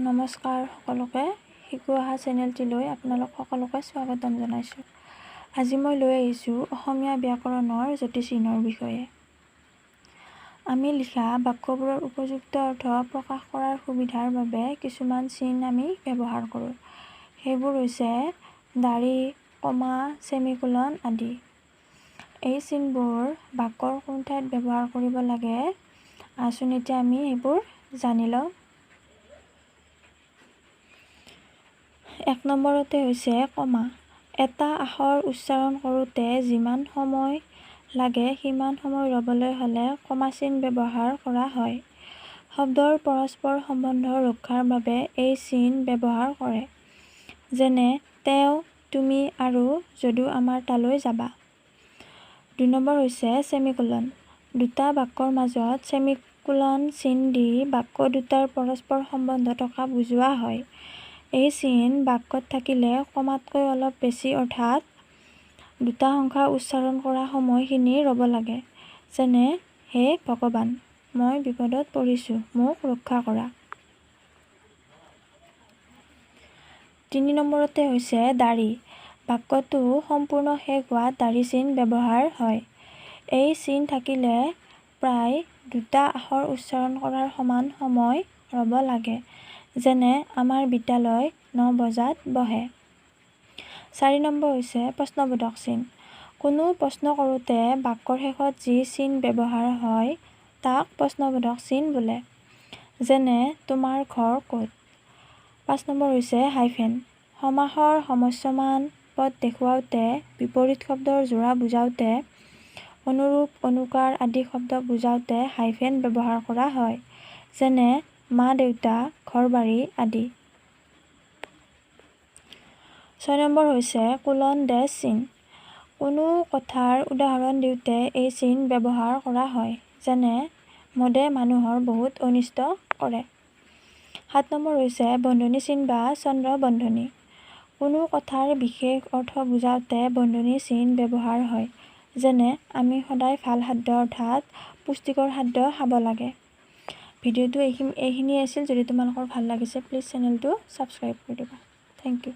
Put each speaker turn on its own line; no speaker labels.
নমস্কাৰ সকলোকে শিকো অহা চেনেলটিলৈ আপোনালোক সকলোকে স্বাগতম জনাইছোঁ। আজি মই লৈ আহিছোঁ অসমীয়া ব্যাকৰণৰ জ্যোতিচিহ্নৰ বিষয়ে। আমি লিখা বাক্যবোৰৰ উপযুক্ত অৰ্থ প্ৰকাশ কৰাৰ সুবিধাৰ বাবে কিছুমান চিন আমি ব্যৱহাৰ কৰোঁ। সেইবোৰ হৈছে দাঢ়ি, কমা, ছেমিকোলন আদি। এই চিনবোৰ বাক্যৰ কোন ঠাইত ব্যৱহাৰ কৰিব লাগে আচোন এতিয়া আমি এইবোৰ জানি লওঁ। 1 নম্বৰতে হৈছে কমা। এটা আখৰ উচ্চাৰণ কৰোঁতে যিমান সময় লাগে সিমান সময় ৰ'বলৈ হ'লে কমা চিন ব্যৱহাৰ কৰা হয়। শব্দৰ পৰস্পৰ সম্বন্ধ ৰক্ষাৰ বাবে এই চিন ব্যৱহাৰ কৰে। যেনে তেওঁ, তুমি আৰু যদু আমাৰ তালৈ যাবা। 2 নম্বৰ হৈছে ছেমিকোলন। দুটা বাক্যৰ মাজত ছেমিকোলন চিন দি বাক্য দুটাৰ পৰস্পৰ সম্বন্ধ থকা বুজোৱা হয়। এই চিন বাক্যত থাকিলে কমাতকৈ অলপ বেছি অৰ্থাৎ দুটা সংখ্যা উচ্চাৰণ কৰা সময়খিনি ৰ'ব লাগে। যেনে হে ভগৱান, মই বিপদত পৰিছোঁ, মোক ৰক্ষা কৰা। 3 নম্বৰতে হৈছে দাঢ়ি। বাক্যটো সম্পূৰ্ণ শেষ হোৱাত দাঢ়ি চিন ব্যৱহাৰ হয়। এই চিন থাকিলে প্ৰায় দুটা আখৰ উচ্চাৰণ কৰাৰ সমান সময় ৰ'ব লাগে। যেনে আমাৰ বিদ্যালয় 9 বজাত বহে। 4 নম্বৰ হৈছে প্ৰশ্নবোধক চিন। কোনো প্ৰশ্ন কৰোঁতে বাক্যৰ শেষত যি চিন ব্যৱহাৰ হয় তাক প্ৰশ্নবোধক চিন বোলে। যেনে তোমাৰ ঘৰ ক'ত। 5 নম্বৰ হৈছে হাইফেন। সমাসৰ সমস্যমান পদ দেখুৱাওঁতে, বিপৰীত শব্দৰ যোৰা বুজাওঁতে, অনুৰূপ, অনুকাৰ আদি শব্দ বুজাওঁতে হাইফেন ব্যৱহাৰ কৰা হয়। যেনে মা-দেউতা, ঘৰ-বাৰী আদি। 6 নম্বৰ হৈছে কোলন ডেছ চিন। কোনো কথাৰ উদাহৰণ দিওঁতে এই চিন ব্যৱহাৰ কৰা হয়। যেনে মদে মানুহৰ বহুত অনিষ্ট কৰে। 7 নম্বৰ হৈছে বন্ধনী চিন বা চন্দ্ৰ বন্ধনী। কোনো কথাৰ বিশেষ অৰ্থ বুজাওঁতে বন্ধনী চিন ব্যৱহাৰ হয়। যেনে আমি সদায় ভাল খাদ্য অৰ্থাৎ পুষ্টিকৰ খাদ্য খাব লাগে। ভিডিঅ'টো এইখিনি আছিল। যদি তোমালোকৰ ভাল লাগিছে প্লিজ চেনেলটো ছাবস্ক্ৰাইব কৰি দিবা। Thank U.